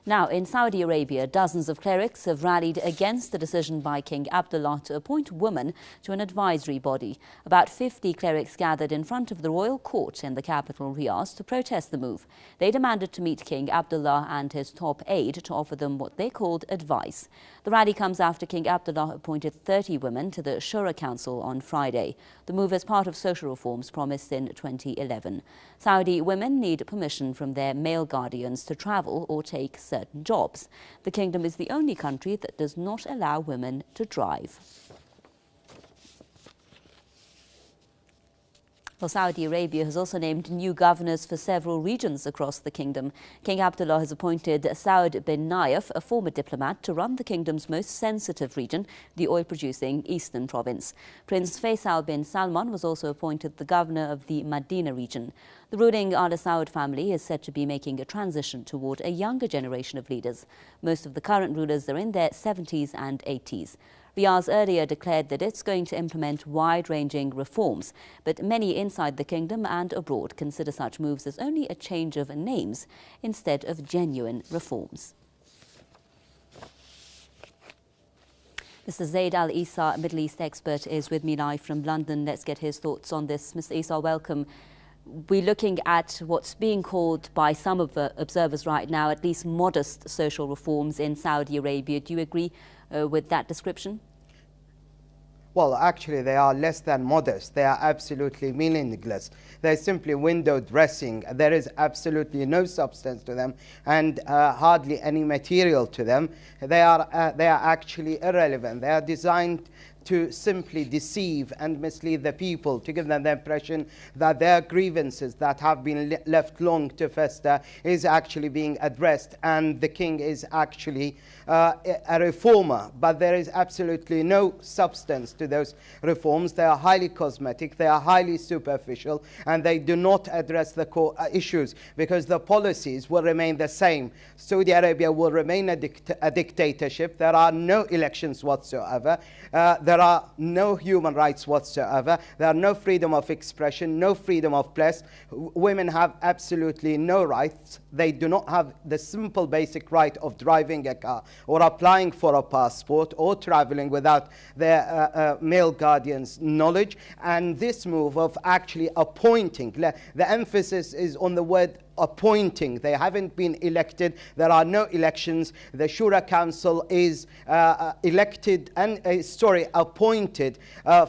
Now, in Saudi Arabia, dozens of clerics have rallied against the decision by King Abdullah to appoint women to an advisory body. About 50 clerics gathered in front of the royal court in the capital, Riyadh, to protest the move. They demanded to meet King Abdullah and his top aide to offer them what they called advice. The rally comes after King Abdullah appointed 30 women to the Shura Council on Friday. The move is part of social reforms promised in 2011. Saudi women need permission from their male guardians to travel or take certain jobs. The kingdom is the only country that does not allow women to drive. Well, Saudi Arabia has also named new governors for several regions across the kingdom. King Abdullah has appointed Saud bin Naif, a former diplomat, to run the kingdom's most sensitive region, the oil-producing Eastern Province. Prince Faisal bin Salman was also appointed the governor of the Medina region. The ruling Al Saud family is said to be making a transition toward a younger generation of leaders. Most of the current rulers are in their 70s and 80s. Riyadh earlier declared that it's going to implement wide-ranging reforms, but many inside the kingdom and abroad consider such moves as only a change of names instead of genuine reforms. Mr. Zayd Al-Isa, Middle East expert, is with me live from London. Let's get his thoughts on this. Mr. Isa, welcome. We're looking at what's being called by some of the observers right now, at least modest social reforms in Saudi Arabia. Do you agree with that description? Well, actually, they are less than modest. They are absolutely meaningless. They're simply window dressing. There is absolutely no substance to them and hardly any material to them. They are actually irrelevant. They are designed to simply deceive and mislead the people, to give them the impression that their grievances that have been left long to fester is actually being addressed, and the king is actually a reformer. But there is absolutely no substance to those reforms. They are highly cosmetic, they are highly superficial, and they do not address the core issues, because the policies will remain the same. Saudi Arabia will remain a dictatorship. There are no elections whatsoever. There are no human rights whatsoever. There are no freedom of expression, no freedom of press. Women have absolutely no rights. They do not have the simple basic right of driving a car or applying for a passport or traveling without their male guardian's knowledge. And this move of actually appointing, the emphasis is on the word appointing. They haven't been elected. There are no elections. The Shura Council is elected and appointed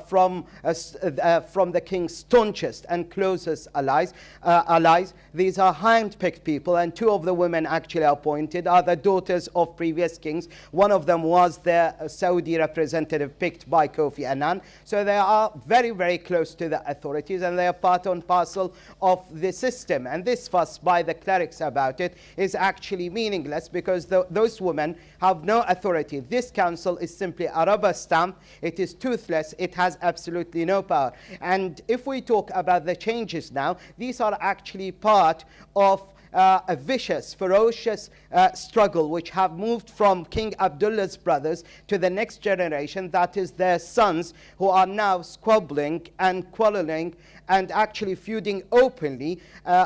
from the king's staunchest and closest allies. These are hand-picked people, and two of the women actually appointed are the daughters of previous kings. One of them was the Saudi representative picked by Kofi Annan. So they are very, very close to the authorities, and they are part and parcel of the system. And this fuss by the clerics about it is actually meaningless, because those women have no authority. This council is simply a rubber stamp. It is toothless. It has absolutely no power. And if we talk about the changes now, these are actually part of a vicious, ferocious struggle which have moved from King Abdullah's brothers to the next generation, that is their sons, who are now squabbling and quarreling and actually feuding openly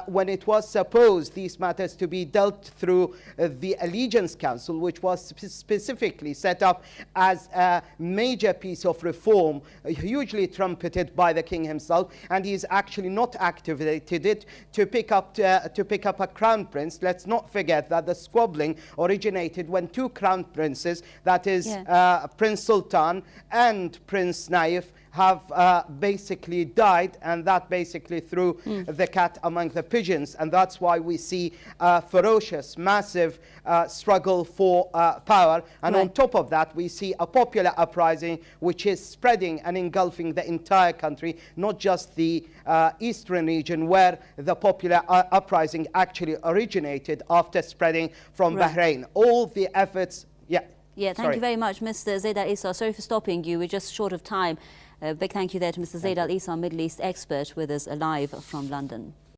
when it was supposed these matters to be dealt through the Allegiance Council, which was specifically set up as a major piece of reform, hugely trumpeted by the king himself, and he's actually not activated it to pick up a crown prince. Let's not forget that the squabbling originated when two crown princes, that is Prince Sultan and Prince Naif, have basically died, and that basically threw the cat among the pigeons. And that's why we see a ferocious, massive struggle for power. And on top of that, we see a popular uprising which is spreading and engulfing the entire country, not just the eastern region, where the popular uprising actually originated after spreading from Bahrain. All the efforts... Thank you very much, Mr. Zayd Al-Isa. Sorry for stopping you. We're just short of time. A big thank you there to Mr. Zayd Al-Isa, Middle East expert, with us live from London.